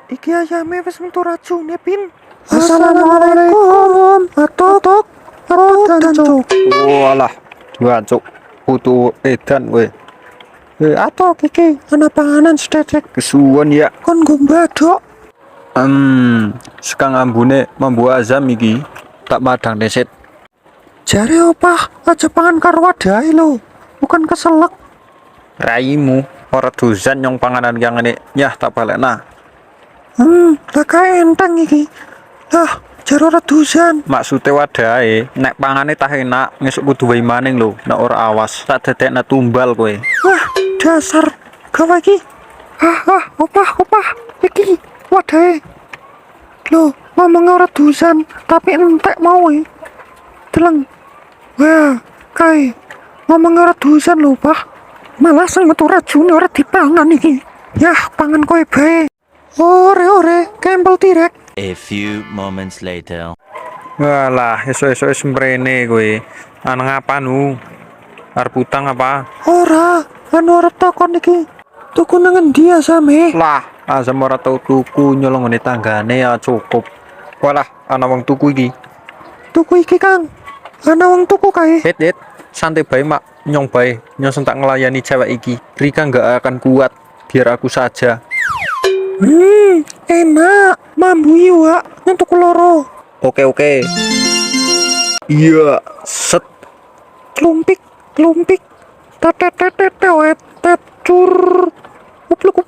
Iki ayame wis metu racune, Pin. Assalamualaikum. Atok dan cuk. Walah, dua cuk. Putu edan we. Atok iki ana panganan sedek Kesuwun ya. kon gombadok. Sekang ambune membuat azam iki. Tak madang deset. Jare opah aja pangan karo wadahe lho. Bukan keselak. Raimu ora dosan nyong panganan yang ngene. Nyah tak balekna. Lah kae enteng iki. Lah, jare ora dosan. Maksude wadahe nek pangane tah enak, ngesuk kudu wae maning lho. Nek ora awas, tak dedekna tumbal kowe. Wah, dasar gawe iki. Opah. Iki wadahe. Loh, ngomong ora dosan, tapi entek mau e. Deleng. Wah, kae ngomong ora dosan lho, Pak. Malah sing metu racune ora dipangan iki. Yah, pangan kowe bae. Ore, kempel tirek. A few moments later. Walah, esuk-esuk sembrene kowe. Aneng apa nu? Arep utang apa? Ora arep takon iki. Tuku nang endi asame? Lah, azam ora tau tuku nyolong ngene tanggane ya cukup. Walah, ana wong tuku iki. Tuku iki, Kang. Ana wong tuku kae. Het, santai bae mak, nyong bae, nyong tak ngelayani cewek iki. Rika nggak akan kuat, biar aku saja. Enak. Mambu iwa nang tuku loro. Oke. Iya, set. Klumpik. Tetetetetewet cur. Upluk.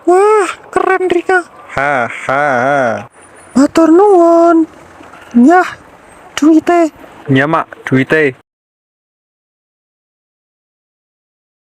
Wah, keren Rika. Ha. Matur nuwun. Nyah, duite. Nya mak, duite.